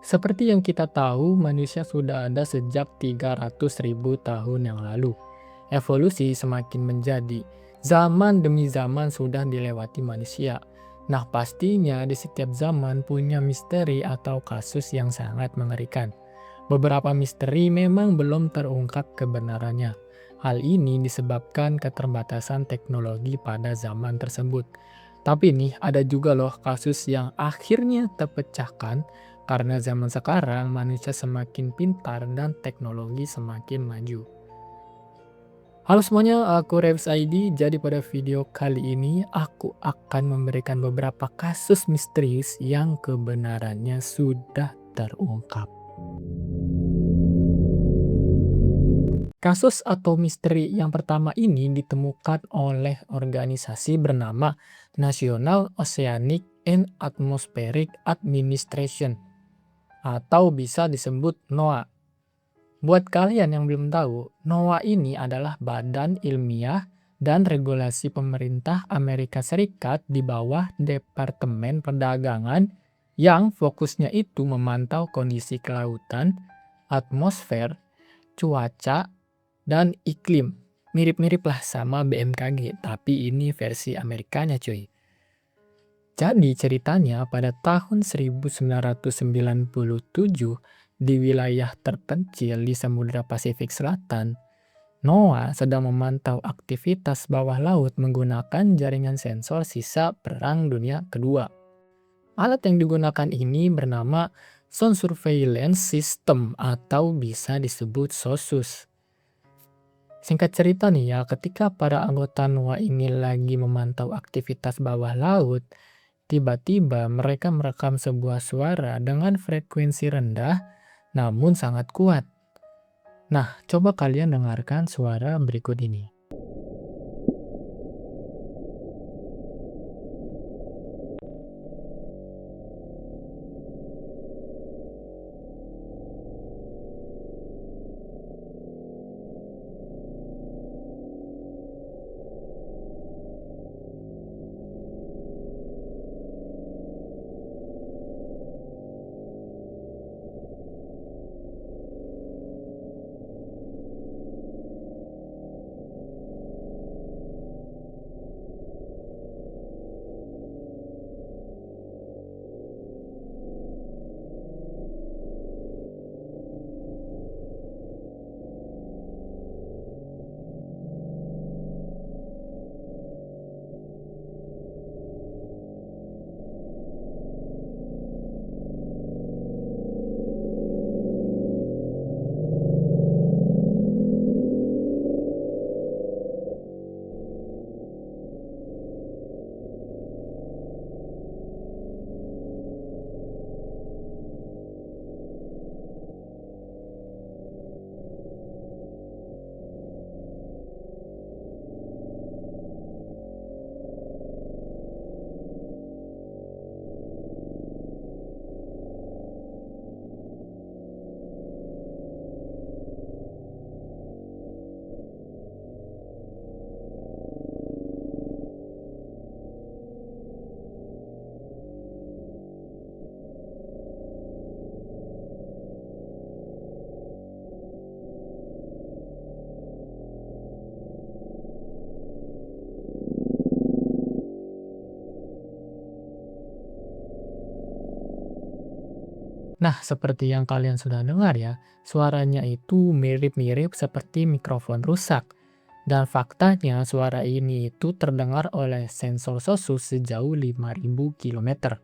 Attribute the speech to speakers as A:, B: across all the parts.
A: Seperti yang kita tahu, manusia sudah ada sejak 300.000 tahun yang lalu. Evolusi semakin menjadi, zaman demi zaman sudah dilewati manusia. Nah, pastinya di setiap zaman punya misteri atau kasus yang sangat mengerikan. Beberapa misteri memang belum terungkap kebenarannya. Hal ini disebabkan keterbatasan teknologi pada zaman tersebut. Tapi nih, ada juga loh kasus yang akhirnya terpecahkan karena zaman sekarang manusia semakin pintar dan teknologi semakin maju. Halo semuanya, aku Rems ID. Jadi pada video kali ini aku akan memberikan beberapa kasus misterius yang kebenarannya sudah terungkap. Kasus atau misteri yang pertama ini ditemukan oleh organisasi bernama National Oceanic and Atmospheric Administration atau bisa disebut NOAA. Buat kalian yang belum tahu, NOAA ini adalah badan ilmiah dan regulasi pemerintah Amerika Serikat di bawah Departemen Perdagangan yang fokusnya itu memantau kondisi kelautan, atmosfer, cuaca, dan iklim. Mirip-mirip lah sama BMKG, tapi ini versi Amerikanya cuy. Jadi ceritanya pada tahun 1997 di wilayah terpencil di Samudra Pasifik Selatan, NOAA sedang memantau aktivitas bawah laut menggunakan jaringan sensor sisa Perang Dunia Kedua. Alat yang digunakan ini bernama Sound Surveillance System atau bisa disebut SOSUS. Singkat cerita nih ya, ketika para anggota NOAA ini lagi memantau aktivitas bawah laut, tiba-tiba mereka merekam sebuah suara dengan frekuensi rendah namun sangat kuat. Nah, coba kalian dengarkan suara berikut ini. Nah, seperti yang kalian sudah dengar ya, suaranya itu mirip-mirip seperti mikrofon rusak. Dan faktanya suara ini itu terdengar oleh sensor SOSUS sejauh 5.000 km.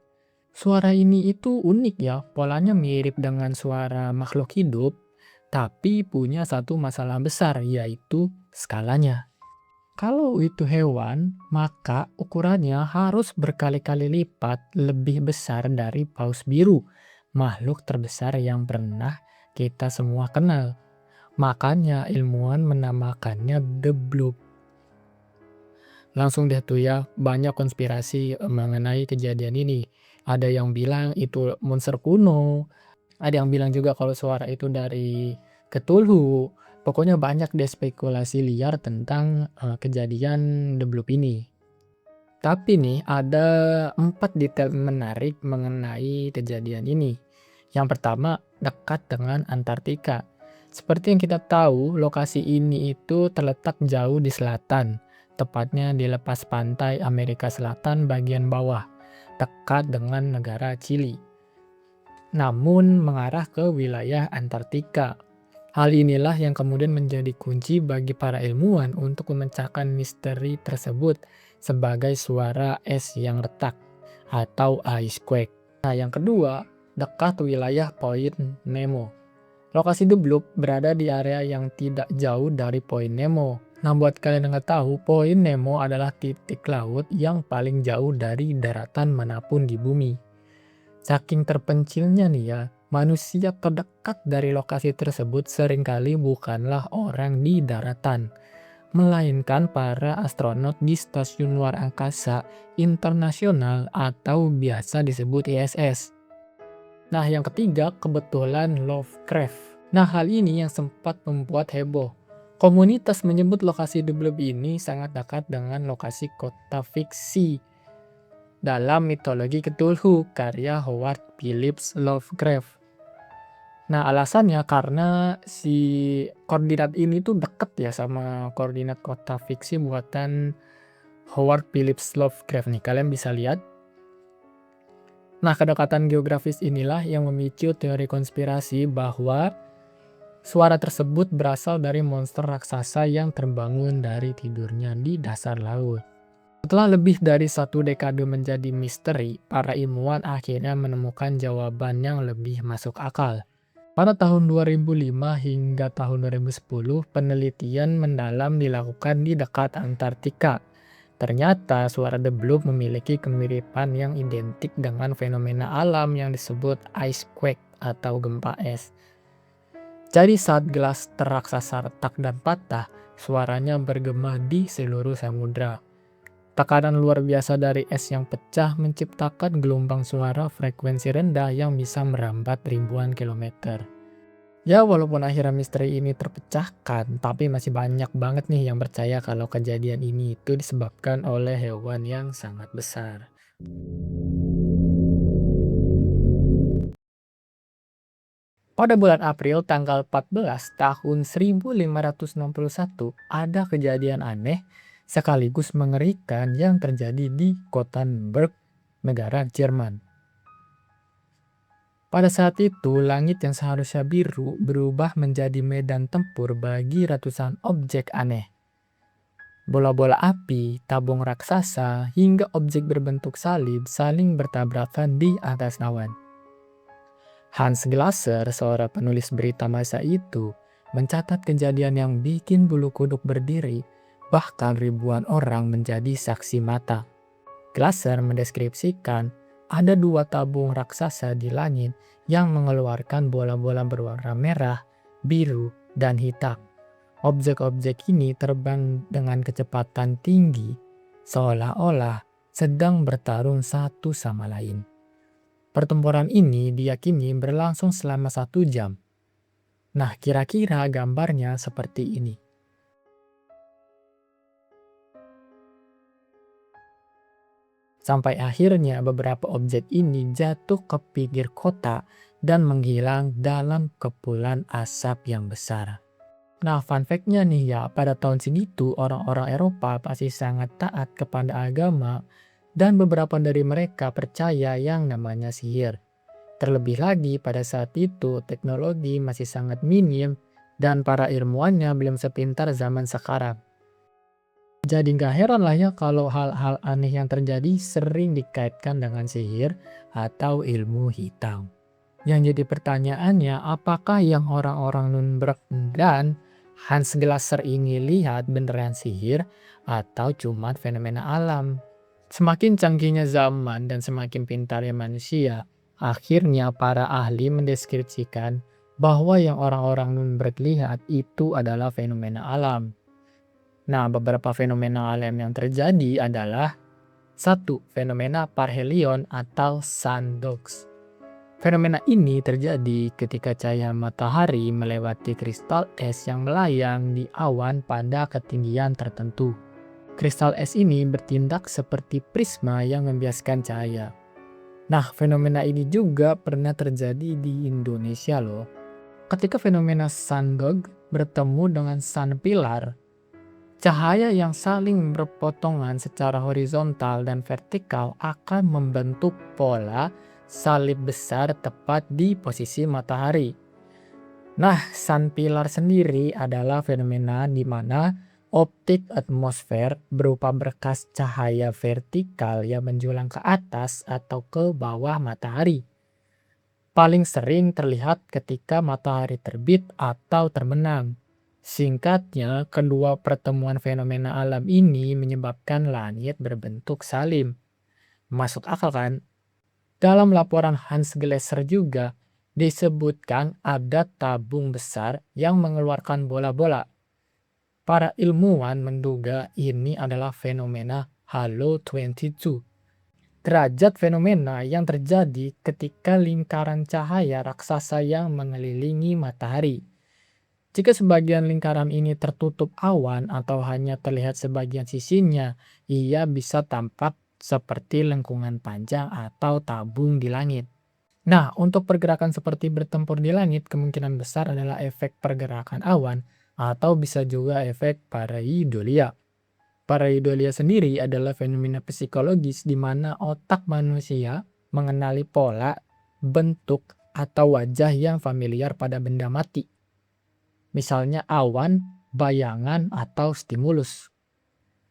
A: Suara ini itu unik ya, polanya mirip dengan suara makhluk hidup, tapi punya satu masalah besar, yaitu skalanya. Kalau itu hewan, maka ukurannya harus berkali-kali lipat lebih besar dari paus biru, makhluk terbesar yang pernah kita semua kenal. Makanya ilmuwan menamakannya The Blob. Langsung deh tuh ya, banyak konspirasi mengenai kejadian ini. Ada yang bilang itu monster kuno, ada yang bilang juga kalau suara itu dari Cthulhu. Pokoknya banyak deh spekulasi liar tentang kejadian The Blob ini. Tapi nih ada 4 detail menarik mengenai kejadian ini. Yang pertama, dekat dengan Antartika. Seperti yang kita tahu, lokasi ini itu terletak jauh di selatan, tepatnya di lepas pantai Amerika Selatan bagian bawah, dekat dengan negara Chili, namun mengarah ke wilayah Antartika. Hal inilah yang kemudian menjadi kunci bagi para ilmuwan untuk memecahkan misteri tersebut sebagai suara es yang retak atau ice quake. Nah, yang kedua, dekat wilayah Point Nemo. Lokasi The Blob berada di area yang tidak jauh dari Point Nemo. Nah, buat kalian yang nggak tahu, Point Nemo adalah titik laut yang paling jauh dari daratan manapun di bumi. Saking terpencilnya nih ya, manusia terdekat dari lokasi tersebut seringkali bukanlah orang di daratan, melainkan para astronot di Stasiun Luar Angkasa Internasional atau biasa disebut ISS. Nah, yang ketiga, kebetulan Lovecraft. Nah, hal ini yang sempat membuat heboh. Komunitas menyebut lokasi The Blob ini sangat dekat dengan lokasi kota fiksi dalam mitologi Cthulhu karya Howard Phillips Lovecraft. Nah, alasannya karena si koordinat ini tuh deket ya sama koordinat kota fiksi buatan Howard Phillips Lovecraft nih. Kalian bisa lihat. Nah, kedekatan geografis inilah yang memicu teori konspirasi bahwa suara tersebut berasal dari monster raksasa yang terbangun dari tidurnya di dasar laut. Setelah lebih dari 1 dekade menjadi misteri, para ilmuwan akhirnya menemukan jawaban yang lebih masuk akal. Pada tahun 2005 hingga tahun 2010, penelitian mendalam dilakukan di dekat Antartika. Ternyata suara The Blob memiliki kemiripan yang identik dengan fenomena alam yang disebut ice quake atau gempa es. Jadi saat gelas raksasa retak dan patah, suaranya bergema di seluruh samudra. Tekanan luar biasa dari es yang pecah menciptakan gelombang suara frekuensi rendah yang bisa merambat ribuan kilometer. Ya, walaupun akhirnya misteri ini terpecahkan, tapi masih banyak banget nih yang percaya kalau kejadian ini itu disebabkan oleh hewan yang sangat besar. Pada bulan April tanggal 14 tahun 1561, ada kejadian aneh sekaligus mengerikan yang terjadi di kota Nuremberg, negara Jerman. Pada saat itu, langit yang seharusnya biru berubah menjadi medan tempur bagi ratusan objek aneh. Bola-bola api, tabung raksasa, hingga objek berbentuk salib saling bertabrakan di atas awan. Hans Glasser, seorang penulis berita masa itu, mencatat kejadian yang bikin bulu kuduk berdiri, bahkan ribuan orang menjadi saksi mata. Glasser mendeskripsikan ada 2 tabung raksasa di langit yang mengeluarkan bola-bola berwarna merah, biru, dan hitam. Objek-objek ini terbang dengan kecepatan tinggi, seolah-olah sedang bertarung satu sama lain. Pertempuran ini diyakini berlangsung selama 1 jam. Nah, kira-kira gambarnya seperti ini. Sampai akhirnya beberapa objek ini jatuh ke pinggir kota dan menghilang dalam kepulan asap yang besar. Nah, fun fact-nya nih ya, pada tahun segitu orang-orang Eropa pasti sangat taat kepada agama dan beberapa dari mereka percaya yang namanya sihir. Terlebih lagi pada saat itu teknologi masih sangat minim dan para ilmuwannya belum sepintar zaman sekarang. Jadi nggak heran lah ya kalau hal-hal aneh yang terjadi sering dikaitkan dengan sihir atau ilmu hitam. Yang jadi pertanyaannya, apakah yang orang-orang Nuremberg dan Hans Glasser ini lihat beneran sihir atau cuma fenomena alam? Semakin canggihnya zaman dan semakin pintarnya manusia, akhirnya para ahli mendeskripsikan bahwa yang orang-orang Nuremberg lihat itu adalah fenomena alam. Nah, beberapa fenomena alam yang terjadi adalah 1. Fenomena parhelion atau sundogs. Fenomena ini terjadi ketika cahaya matahari melewati kristal es yang melayang di awan pada ketinggian tertentu. Kristal es ini bertindak seperti prisma yang membiaskan cahaya. Nah, fenomena ini juga pernah terjadi di Indonesia loh. Ketika fenomena sundog bertemu dengan sun pillar, cahaya yang saling berpotongan secara horizontal dan vertikal akan membentuk pola salib besar tepat di posisi matahari. Nah, sun pillar sendiri adalah fenomena di mana optik atmosfer berupa berkas cahaya vertikal yang menjulang ke atas atau ke bawah matahari. Paling sering terlihat ketika matahari terbit atau terbenam. Singkatnya, kedua pertemuan fenomena alam ini menyebabkan langit berbentuk salim. Masuk akal kan? Dalam laporan Hans Gleiser juga disebutkan ada tabung besar yang mengeluarkan bola-bola. Para ilmuwan menduga ini adalah fenomena Halo 22. Derajat fenomena yang terjadi ketika lingkaran cahaya raksasa yang mengelilingi matahari. Jika sebagian lingkaran ini tertutup awan atau hanya terlihat sebagian sisinya, ia bisa tampak seperti lengkungan panjang atau tabung di langit. Nah, untuk pergerakan seperti bertempur di langit, kemungkinan besar adalah efek pergerakan awan atau bisa juga efek pareidolia. Pareidolia sendiri adalah fenomena psikologis di mana otak manusia mengenali pola, bentuk, atau wajah yang familiar pada benda mati. Misalnya awan, bayangan, atau stimulus.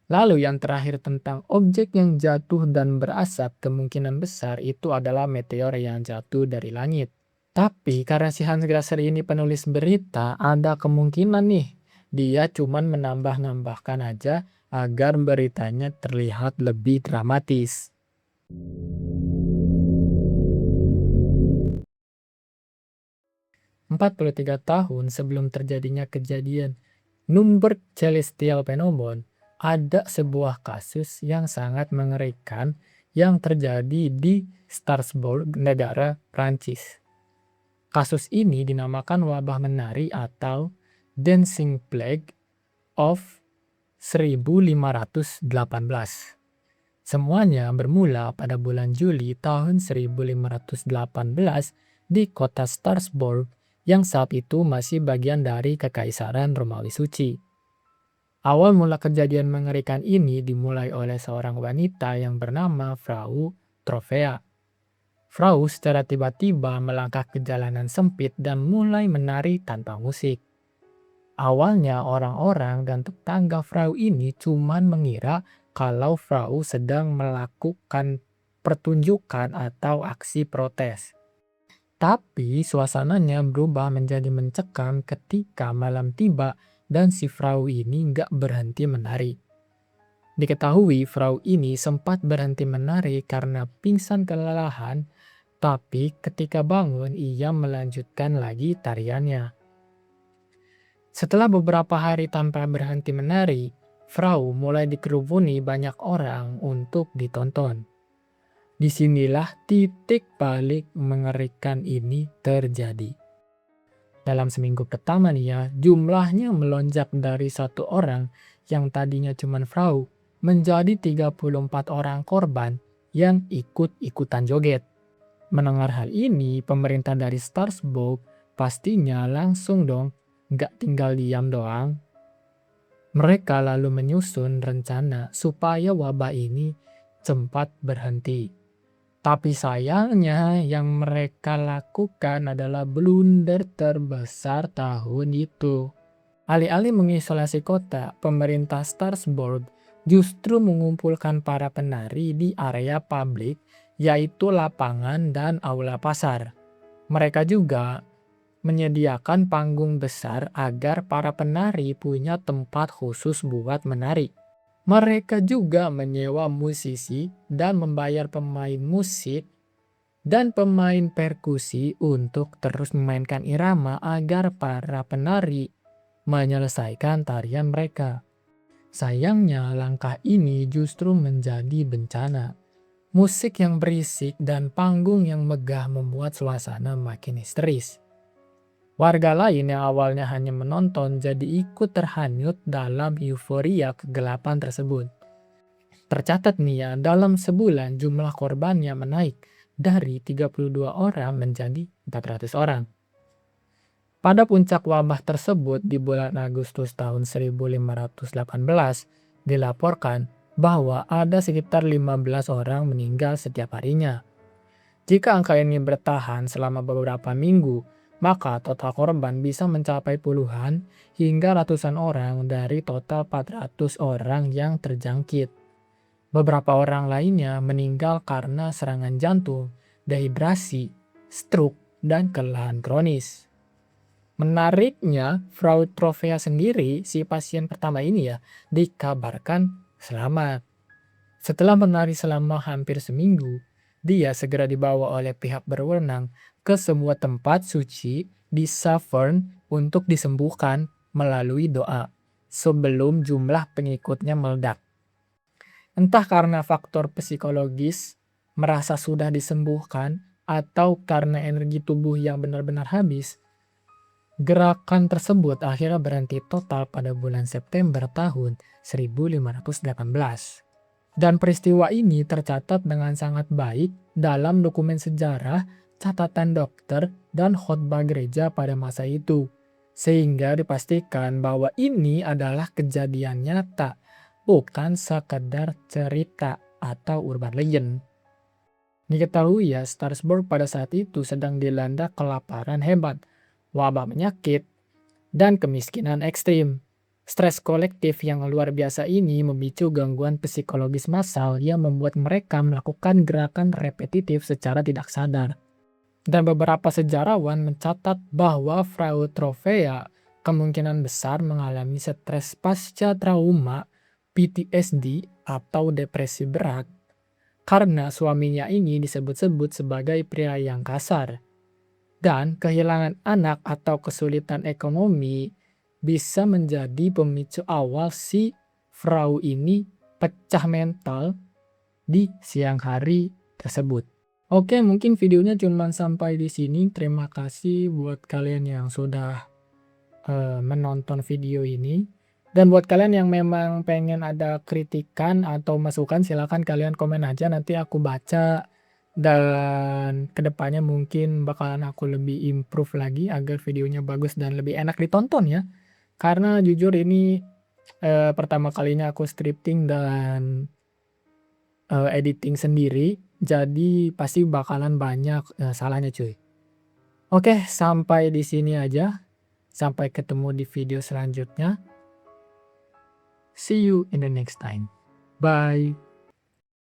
A: Lalu yang terakhir tentang objek yang jatuh dan berasap, kemungkinan besar itu adalah meteor yang jatuh dari langit. Tapi karena si Hans Glasser ini penulis berita, ada kemungkinan nih dia cuman menambah-nambahkan aja agar beritanya terlihat lebih dramatis. 43 tahun sebelum terjadinya kejadian Nuremberg Celestial Phenomenon, ada sebuah kasus yang sangat mengerikan yang terjadi di Strasbourg, negara Prancis. Kasus ini dinamakan wabah menari atau Dancing Plague of 1518. Semuanya bermula pada bulan Juli tahun 1518 di kota Strasbourg yang saat itu masih bagian dari Kekaisaran Romawi Suci. Awal mula kejadian mengerikan ini dimulai oleh seorang wanita yang bernama Frau Trovea. Frau secara tiba-tiba melangkah ke jalanan sempit dan mulai menari tanpa musik. Awalnya orang-orang dan tetangga Frau ini cuman mengira kalau Frau sedang melakukan pertunjukan atau aksi protes. Tapi suasananya berubah menjadi mencekam ketika malam tiba dan si Frau ini nggak berhenti menari. Diketahui Frau ini sempat berhenti menari karena pingsan kelelahan, tapi ketika bangun ia melanjutkan lagi tariannya. Setelah beberapa hari tanpa berhenti menari, Frau mulai dikerubuni banyak orang untuk ditonton. Disinilah titik balik mengerikan ini terjadi. Dalam seminggu pertama nih ya, jumlahnya melonjak dari 1 orang yang tadinya cuma Frau menjadi 34 orang korban yang ikut-ikutan joget. Mendengar hal ini, pemerintah dari Strasbourg pastinya langsung dong nggak tinggal diam doang. Mereka lalu menyusun rencana supaya wabah ini cepat berhenti. Tapi sayangnya yang mereka lakukan adalah blunder terbesar tahun itu. Alih-alih mengisolasi kota, pemerintah Strasbourg justru mengumpulkan para penari di area publik, yaitu lapangan dan aula pasar. Mereka juga menyediakan panggung besar agar para penari punya tempat khusus buat menari. Mereka juga menyewa musisi dan membayar pemain musik dan pemain perkusi untuk terus memainkan irama agar para penari menyelesaikan tarian mereka. Sayangnya langkah ini justru menjadi bencana. Musik yang berisik dan panggung yang megah membuat suasana makin histeris. Warga lain yang awalnya hanya menonton jadi ikut terhanyut dalam euforia kegelapan tersebut. Tercatat nih ya, dalam sebulan jumlah korbannya menaik dari 32 orang menjadi 400 orang. Pada puncak wabah tersebut di bulan Agustus tahun 1518, dilaporkan bahwa ada sekitar 15 orang meninggal setiap harinya. Jika angka ini bertahan selama beberapa minggu, maka total korban bisa mencapai puluhan hingga ratusan orang dari total 400 orang yang terjangkit. Beberapa orang lainnya meninggal karena serangan jantung, dehidrasi, stroke, dan kelelahan kronis. Menariknya, Frau Trovea sendiri, si pasien pertama ini ya, dikabarkan selamat. Setelah menari selama hampir seminggu, dia segera dibawa oleh pihak berwenang ke sebuah tempat suci di Savern untuk disembuhkan melalui doa, sebelum jumlah pengikutnya meledak. Entah karena faktor psikologis, merasa sudah disembuhkan, atau karena energi tubuh yang benar-benar habis, gerakan tersebut akhirnya berhenti total pada bulan September tahun 1518. Dan peristiwa ini tercatat dengan sangat baik dalam dokumen sejarah, catatan dokter, dan khotbah gereja pada masa itu. Sehingga dipastikan bahwa ini adalah kejadian nyata, bukan sekedar cerita atau urban legend. Diketahui ya, Strasbourg pada saat itu sedang dilanda kelaparan hebat, wabah penyakit, dan kemiskinan ekstrim. Stres kolektif yang luar biasa ini memicu gangguan psikologis massal yang membuat mereka melakukan gerakan repetitif secara tidak sadar. Dan beberapa sejarawan mencatat bahwa Frau Trovea kemungkinan besar mengalami stres pasca trauma, PTSD, atau depresi berat, karena suaminya ini disebut-sebut sebagai pria yang kasar. Dan kehilangan anak atau kesulitan ekonomi bisa menjadi pemicu awal si Frau ini pecah mental di siang hari tersebut. Oke, mungkin videonya cuma sampai di sini. Terima kasih buat kalian yang sudah menonton video ini. Dan buat kalian yang memang pengen ada kritikan atau masukan, silahkan kalian komen aja, nanti aku baca. Dan kedepannya mungkin bakalan aku lebih improve lagi agar videonya bagus dan lebih enak ditonton ya. Karena jujur ini pertama kalinya aku scripting dan editing sendiri, jadi pasti bakalan banyak salahnya cuy. Oke, sampai di sini aja. Sampai ketemu di video selanjutnya. See you in the next time. Bye.